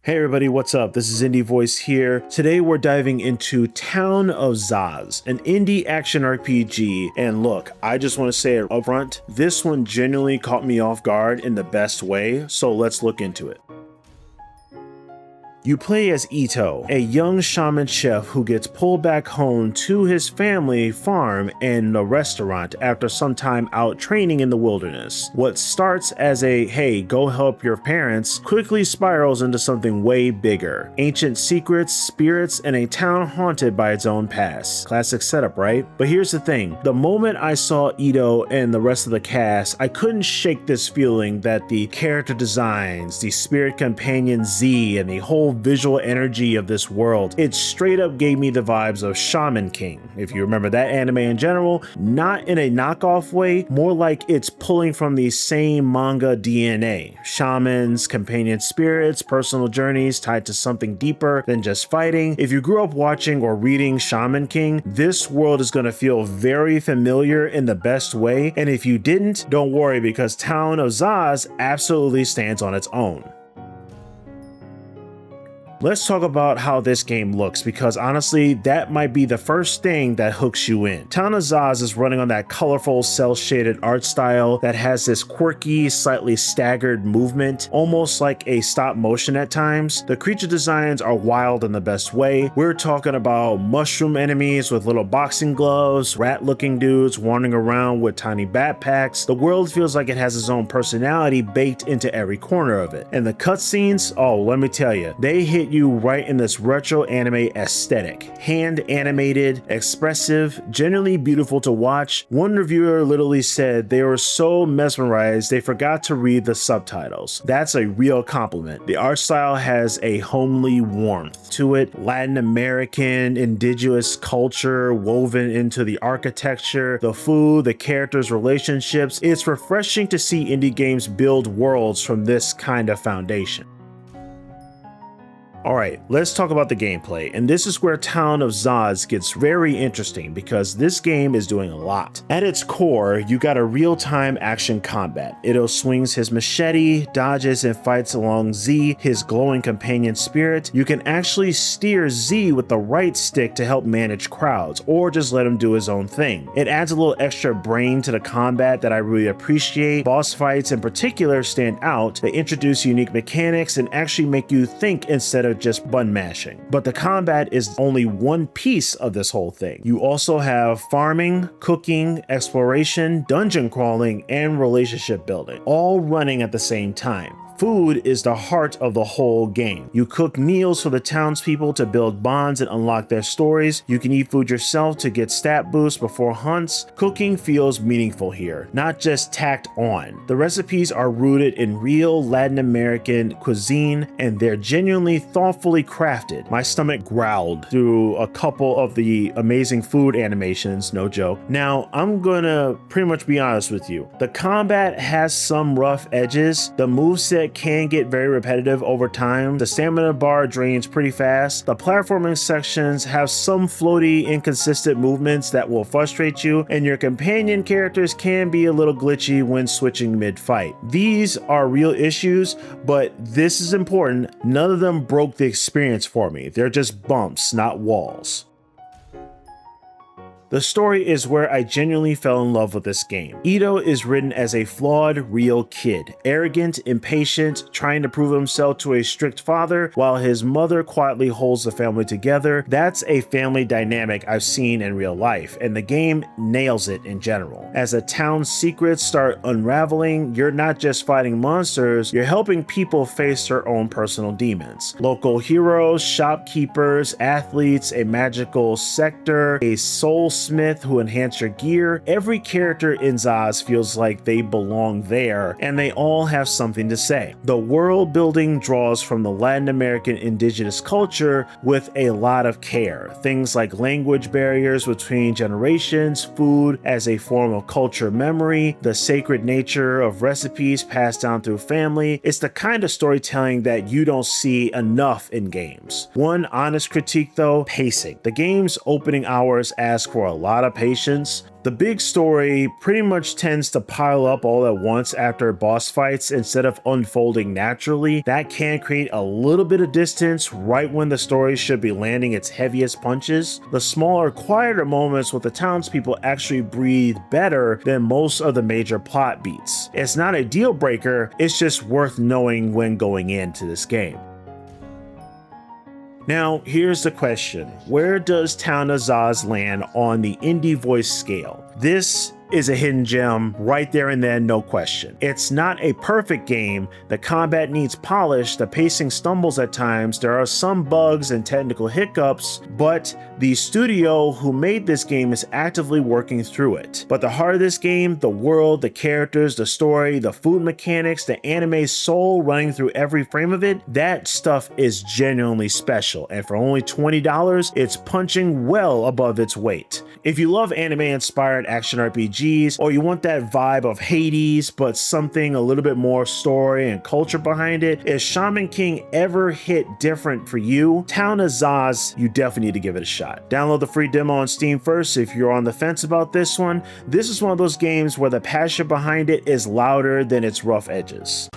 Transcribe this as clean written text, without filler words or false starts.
Hey everybody, what's up? This is Indie Voice here. Today we're diving into Town of Zoz, an indie action RPG. And look, I just want to say it up front, this one genuinely caught me off guard in the best way, so let's look into it. You play as Ito, a young shaman chef who gets pulled back home to his family farm and a restaurant after some time out training in the wilderness. What starts as a hey, go help your parents quickly spirals into something way bigger. Ancient secrets, spirits, and a town haunted by its own past. Classic setup, right? But here's the thing. The moment I saw Ito and the rest of the cast, I couldn't shake this feeling that the character designs, the spirit companion Z, and the whole visual energy of this world, it straight up gave me the vibes of Shaman King, if you remember that anime in general, not in a knockoff way, more like it's pulling from the same manga DNA. Shamans, companion spirits, personal journeys tied to something deeper than just fighting. If you grew up watching or reading Shaman King, this world is going to feel very familiar in the best way, and if you didn't, don't worry because Town of Zoz absolutely stands on its own. Let's talk about how this game looks because honestly, that might be the first thing that hooks you in. Town of Zoz is running on that colorful cel-shaded art style that has this quirky, slightly staggered movement, almost like a stop motion at times. The creature designs are wild in the best way. We're talking about mushroom enemies with little boxing gloves, rat-looking dudes wandering around with tiny backpacks. The world feels like it has its own personality baked into every corner of it. And the cutscenes, oh, let me tell you, they hit you right in this retro anime aesthetic. Hand animated, expressive, genuinely beautiful to watch. One reviewer literally said they were so mesmerized they forgot to read the subtitles. That's a real compliment. The art style has a homely warmth to it, Latin American, indigenous culture woven into the architecture, the food, the characters' relationships. It's refreshing to see indie games build worlds from this kind of foundation. Alright, let's talk about the gameplay, and this is where Town of Zoz gets very interesting because this game is doing a lot. At its core, you got a real-time action combat. Ito swings his machete, dodges and fights along Z, his glowing companion spirit. You can actually steer Z with the right stick to help manage crowds, or just let him do his own thing. It adds a little extra brain to the combat that I really appreciate. Boss fights in particular stand out. They introduce unique mechanics and actually make you think instead of just button mashing. But the combat is only one piece of this whole thing. You also have farming, cooking, exploration, dungeon crawling, and relationship building, all running at the same time. Food is the heart of the whole game. You cook meals for the townspeople to build bonds and unlock their stories. You can eat food yourself to get stat boosts before hunts. Cooking feels meaningful here, not just tacked on. The recipes are rooted in real Latin American cuisine and they're genuinely thoughtfully crafted. My stomach growled through a couple of the amazing food animations, no joke. Now, I'm gonna pretty much be honest with you. The combat has some rough edges. The moveset can get very repetitive over time. The stamina bar drains pretty fast. The platforming sections have some floaty, inconsistent movements that will frustrate you, and your companion characters can be a little glitchy when switching mid-fight. These are real issues, but this is important. None of them broke the experience for me. They're just bumps, not walls. The story is where I genuinely fell in love with this game. Ito is written as a flawed, real kid, arrogant, impatient, trying to prove himself to a strict father while his mother quietly holds the family together. That's a family dynamic I've seen in real life, and the game nails it in general. As the town's secrets start unraveling, you're not just fighting monsters, you're helping people face their own personal demons. Local heroes, shopkeepers, athletes, a magical sector, a soul smith who enhance your gear. Every character in Zoz feels like they belong there, and they all have something to say. The world building draws from the Latin American indigenous culture with a lot of care. Things like language barriers between generations, food as a form of culture memory, the sacred nature of recipes passed down through family. It's the kind of storytelling that you don't see enough in games. One honest critique though, pacing. The game's opening hours ask for a lot of patience. The big story pretty much tends to pile up all at once after boss fights instead of unfolding naturally. That can create a little bit of distance right when the story should be landing its heaviest punches. The smaller, quieter moments with the townspeople actually breathe better than most of the major plot beats. It's not a deal breaker, it's just worth knowing when going into this game. Now, here's the question. Where does Town of Zoz land on the indie voice scale? This is a hidden gem right there and then, no question. It's not a perfect game. The combat needs polish, the pacing stumbles at times, there are some bugs and technical hiccups, but the studio who made this game is actively working through it. But the heart of this game, the world, the characters, the story, the food mechanics, the anime soul running through every frame of it, that stuff is genuinely special. And for only $20, it's punching well above its weight. If you love anime-inspired action RPGs, or you want that vibe of Hades, but something a little bit more story and culture behind it, if Shaman King ever hit different for you, Town of Zoz, you definitely need to give it a shot. Download the free demo on Steam first if you're on the fence about this one. This is one of those games where the passion behind it is louder than its rough edges.